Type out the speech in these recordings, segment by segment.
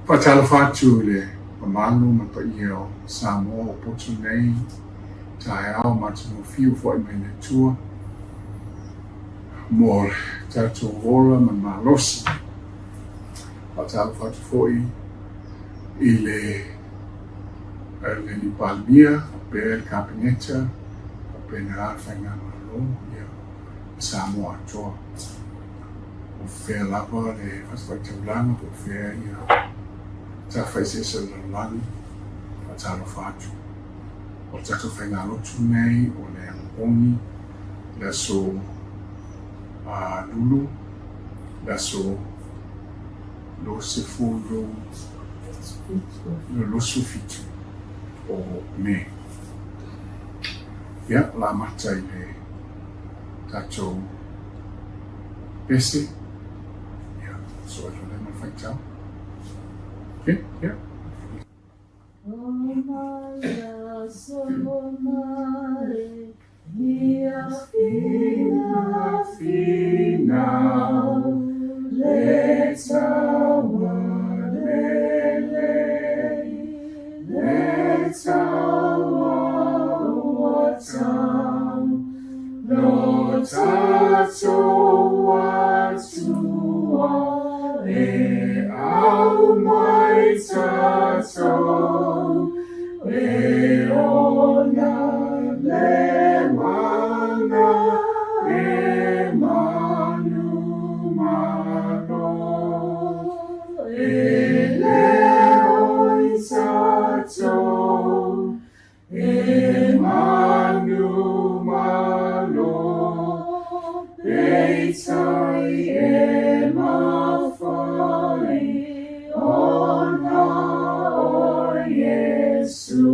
Patala fatu le mamalu ma pa iao Samoa o potu nei tae ao matu fiu fo i mene tua mo tatu ora ma malosi patala fatu fo i le ni palmia pe el kabineta pe na fanga malo ia Samoa toa o fea lava le fasfataulanga o fea ia ta faise se lalani patala fatu o tatu whainga lotu nei o le angongi la so lulu la so lo se fulo lo sufitu o me ia la mata i le tato pese ia so e le ma whaitau ia Somare, mia fina, let's our no tato watua, au mai tato, ona le mana e manu mano e le oitato e manu mano peitai e mawhai ona o Yesu.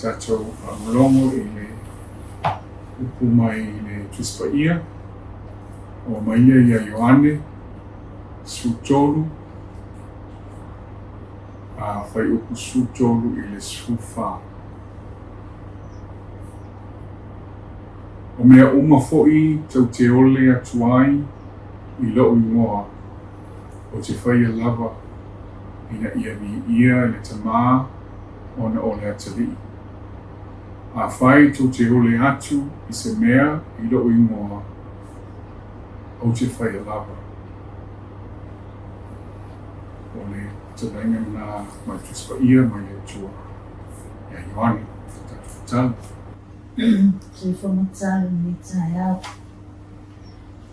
Tato malongo i le upu mai i le Trispaia o maia ia Ioane Sutolu a whai upu Sutolu i le Sufa o mea uma fo'i tau te ole atuai i lo ingoa o te whaia lava ina ia ni ia le tamā o na ole atali. A whai tau te ole atu i se mea i lo ingoa o te whaia lava. O le te lainga na mai Trispaia mai e tua. Ia Ioane, tatu Te whamatau ni tai au.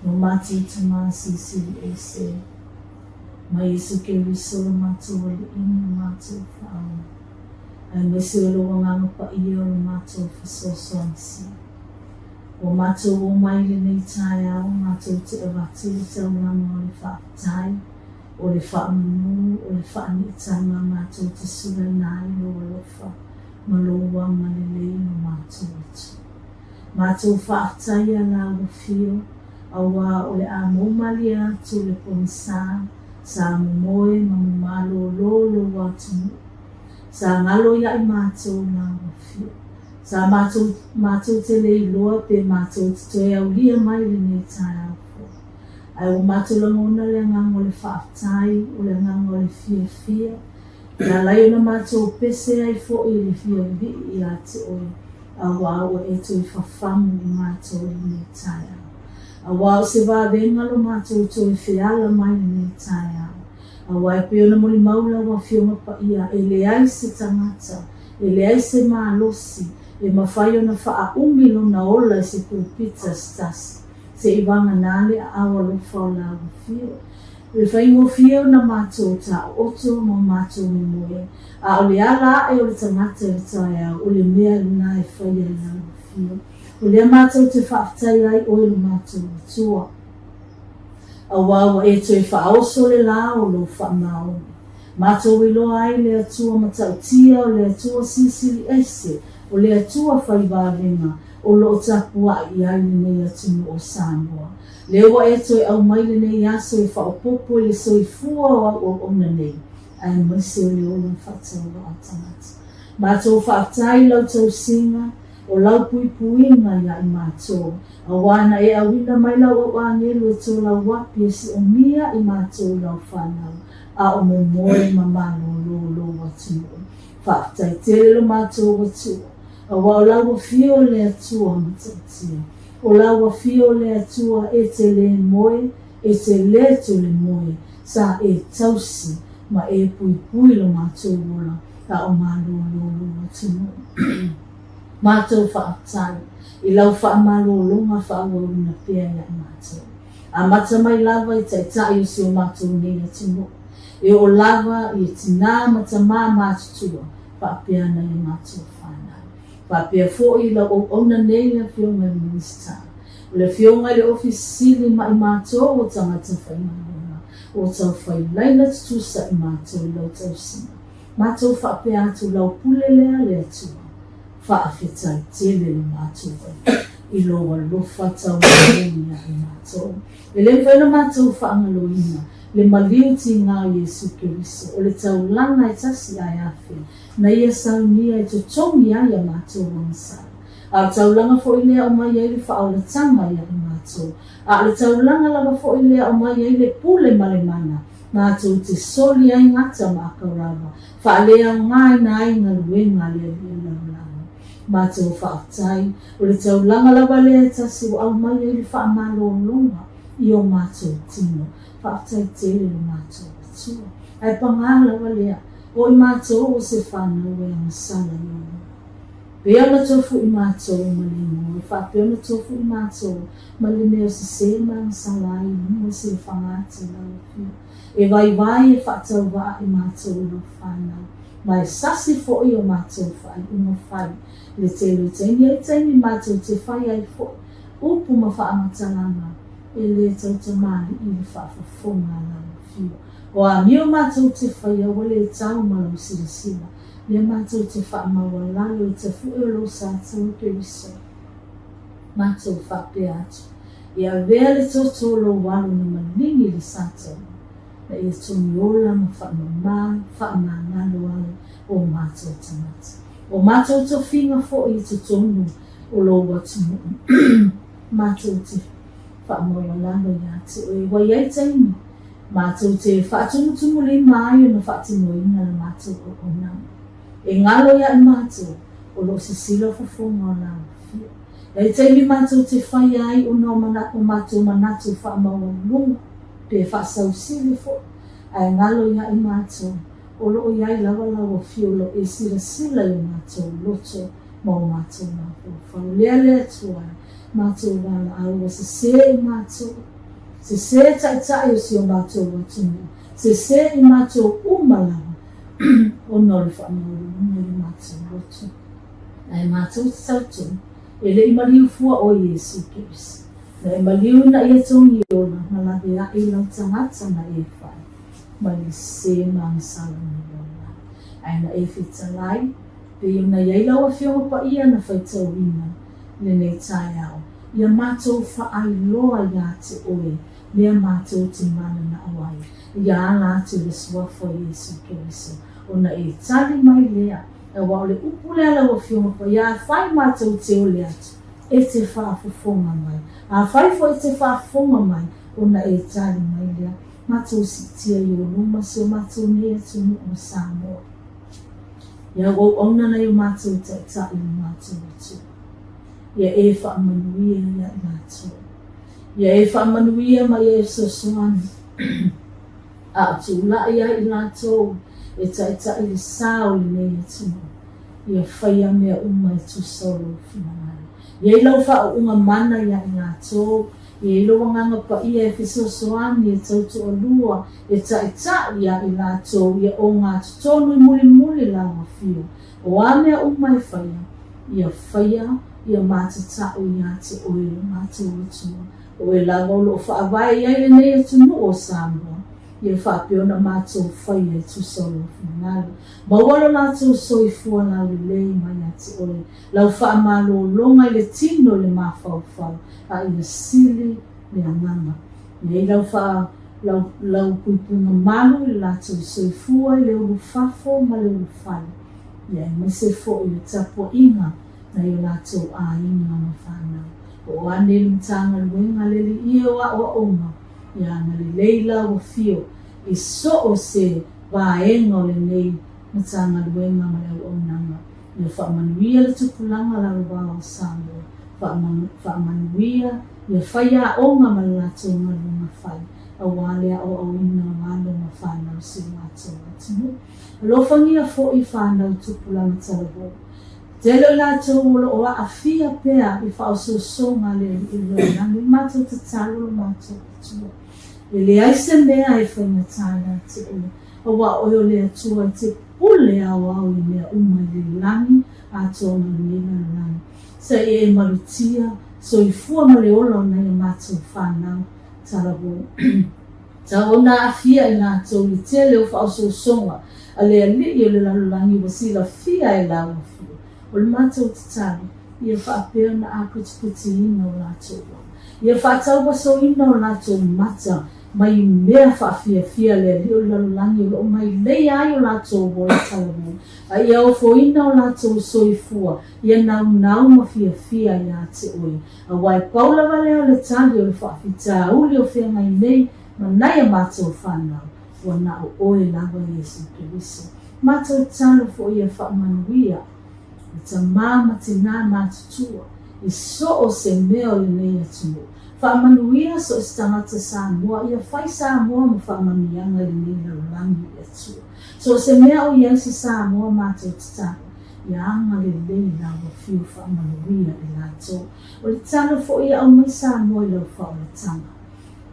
No mati tama sisiri e se. Mai isu ke risoro mātou ali ina mātou whao. Ai me se oro wanganga pa i o mātou whasosoansi. O mātou o mai le nei tai au, mātou te awatu te au nganga o le whaapatai. o le whaamanu, o le whaani itanga mātou te sura nai lo alofa, ma lo wanga le lei no mātou atu. Mātou whaatai a la wafio, a wā o le a maumali atu le ponsa, sa moe ma malo lo watu, sa ngalo ya I mātou la wafio. Sa mātou te lei loa pe mātou te toe au lia mai le ne tai au. Ai o mātou la ngona le ngango le whaatai, o le ngango le fia. Ia lai o na mātou pese ai fo I le fia vi I ate oi. A wao e to I whafamu I mātou le ne tai au. A wao se wā venga lo mātou to I whiala mai le ne tai au. A wai peo na moli maula wa whionga pa ia, e le ai se tangata, e le ai se mālosi, e mawhai o na wha umi lo na ola e se pulpita stasi. Se ibanga nale a awa lo whaula wa whio. Le whaingo whio na mātou ta oto mo mātou ni moe. A o le ala e o le tangata e tai au, o le mea lina e whaia la wa whio. O le mātou te whaatai ai o le mātou tua. A wawa e toi whaoso le la o lo whamao. Mātou ilo ai le atua matautia o le atua sisili ese, o le atua whaivavenga, o lo tapua I ai nei atunu o Samoa. Lewa e toi au mai le nei aso I whaopopo le soifua o ona nei. Ai maise o le ola whatau wa atamata. Mātou whaatai lau tau singa, o lau puipuinga ia I mātou. A wana e awina mai lau o angelu e tō lau wapi e si o mia I mātou lau whanau. A o mo moe mamano lo watunu. Whaatai tere lo mātou watua. A wao lau fio le atua matatia. O lau fio le atua e te le moe, e te le to le moe, sa e tausi, ma e pui lo mātou wola, a o malo watunu. Mātou whaatai, I lau whaamalo longa whaawawina pia ia I mātou. A mata mai lava I tai o si o mātou nei atunu. E o lava I tina mata maa mātutua, whaapiana I mātou whanau. Papia foi la o ona nei la fionga minista. Le fionga le ofisili ma I mātou o tangata whaimana. O tau whai laina tutusa I mātou lau tau sina. Mātou whaapea atu lau pulelea le atua. Whaafetai tele le mātou wai. I loa lofa tau maria I mātou. E le whaina mātou whaangaloina. Le maliuti ngā Yesu Keriso. O le tau langa e tasi ai afe. Na ia saunia e totongi ai a mātou wansara. A taulanga fo I lea o mai ai le whaolatanga ia I mātou. A le taulanga lava fo I lea o mai ai le pule malemana. Mātou te soli ai ngata ma akaurawa. Whaalea ngai na ai ngā luenga lea laulau. Mātou whaatai. O le taulanga lava lea tasi o au mai ai le whaamalo longa. I o mātou tino. Whaatai tere le mātou atua. Ai pangala walea. O I mātou o se whanau e angasala iona. Pea na tofu I mātou malimo. E whapea na tofu I mātou malimeo se sema angasala I nunga se whangata lau pia. E vai e whatau wa I mātou lo whanau. Mai sasi fo I o mātou whai unga whai. Le telo tengi e tengi mātou te whai ai fo. Upu ma whaamatanga. E le tau tamari I le whaafafonga lau fio. O a mio mātou te whai a wale tau malau sirisila. Le mātou te whaamawalalo I te fueo lo sātou Keriso. Mātou whape atu. I a vea le toto lo walo ni maningi le sātou. Na i toni ola ma whaamangalo ale o mātou tamata. O mātou to whinga fo I te tonu o lo watu mātou te whaamawalalo I ate. O I wai ai taimi. Mātou te whaatumutumu le mai o na whaatinoina na mātou o onama. E ngalo ia I mātou o lo sisilo fafonga o nao fio. E teimi mātou te whai ai o no mātou manatu whaamawalunga. Pe whaasausili fo. Ai ngalo ia I mātou o lo iai lawa fio lo e sila I mātou loto ma o mātou mātou. Whaulea tuai mātou wala au se se I mātou. Se se tai o si o mātou watunu. Se se I mātou umalawa. O nore whaamawalunga I mātou loto. Ai mātou te tautu. E le I mariu fua o Yesu Keriso. Na e mariu na ia tongi ona. Na lawe a I lau tangata na e whai. mai se mang salona ai na e fitalai pe na ye la o fio pa ia na faitawina le nei tai au ia matou fa ai loa ia te oe mea matou te mana na awai ia la te le suafa Yesu Keriso ona e tali mai lea e wa le upule ala o fio pa ia fai matou te ole atu e te whaafofonga mai a fai fo e te whaafonga mai ona e tali mai lea matou sitia i o luma so matou nea tunu o Samoa ia o ona na i matou te tai i matou atu ia e whaamanuia ia i matou ia e whaamanuia mai e sosoani a atu la ia i matou e tai i sao i nei atu ia whaia mea uma e tu solo finangari ia i lau wha unga mana ia i matou ia i loa nganga pa ia e fisosoani e tautu o lua e tai ia i matou ia o ngā tutonu i muli lawa fio o a mea uma e whaia ia whaia ia matatau ia te oe matou atua o e lawa o loo whaawai ia i nei atu no o Samoa ia whaapeona matou whaia e tu solo finangari mawalo matou soifua lau lei mai a te oe lau whaamalo longa i le tino le mawhauwhau a i le sili le anganga ia i lau puipunga malu i latou soifua i le ulu fafo ma le ulu whai ia i mese fo i le tapua inga na i latou a inga ma whanau o ane lutanga luenga le li ia o onga ia na le leila o fio i so o se vaenga o le nei na tanga luenga ma le onanga ia whaamanuia le tupulanga la rua o Samoa whaamanuia ia whaia onga ma le latou ngalunga whai a wale o awina wale ma whanau si latou atinu alofangia fo i whanau tupulanga talabo Telo latou o a fia pea i whaososonga le i loa ni matou te talo matou atua. I le aise mea e whainga tāna te o wa oio le atua te pule au au i mea uma le langi a tōna luina langi. Sa i e marutia so i fua ma le olo na i matou whanau talabo. Ta ona a fia i latou i tele o whaososonga a le ali i le lalulangi wasila fia i lau fia. O le matou te tali, ia whaapea na a puti ina o latou. Ia whaatau waso ina o latou mata, mai mea whaafia le li o lalulangi o mai lei ai o latou o le talabu. A ia o fo ina o latou soifua, ia nau ma fia ia te oe. A wai paula wale o le tali o le whaafita, uli o whea mai nei, ma nai a matou whanau, wa na o oe lawa Yesu Keriso. Matou talo fo ia whaamanuia, ta mama te nā mātutua i so o se mea o le nei atu. Whaamanuia so o tangata Samoa, ia whai Samoa ma whaamanuianga le nei na rangi atu. So o se mea o iasi Samoa mātou te tāko, ia anga le lei na wa fiu whaamanuia i lātou. O le tāna fo ia au mai Samoa i lau whao le tanga.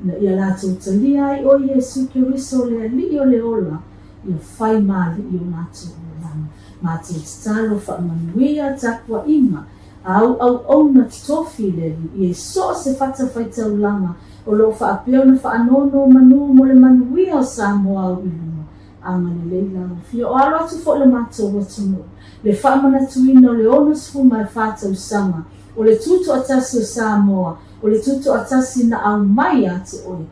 Na ia lātou talia i o Yesu Keriso le li o le ola, ia whai mali i o lātou o langa. Mātou te talo whaamanuia takua inga, au na tofi le i e so se whata whaitau langa o lo whaapeo na whaanono manu mo le manuia o Samoa au iluma. Anga le leila o fia o alo atu fo le mātou watuno. Le whaamana tuina o le onas fuma e whātau sanga, o le tutu atasi o Samoa, o le tutu atasi na au mai a te oe.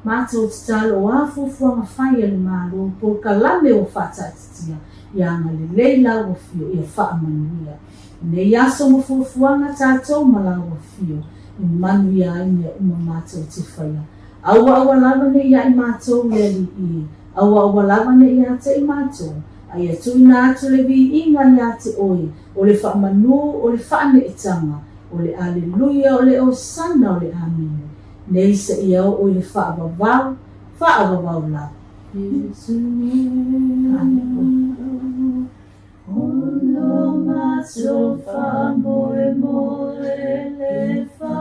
Mātou te talo o afufuanga whaia le mālo, po kalame o whātatitia. Ia nga le leila o fio ia whaamanuia. Ne iaso mo fuafuanga tātou mala o fio, i manuia ai mea uma mātou te whaia. Aua lava ne ia i mātou lea li i, aua lava ne ia te i mātou, ai atu ina atu le vi inga ia te oe, o le whaamanu, o le whaane itanga, o le aleluia, o le osana, o le amine. Ne isa ia o le whaavavau lava. Ono maso fa moe le fa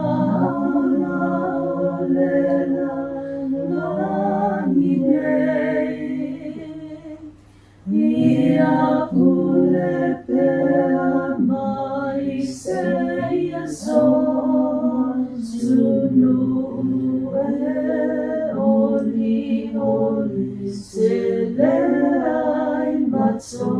le la ni ia kule pe mai se ia so sunu oli se mātou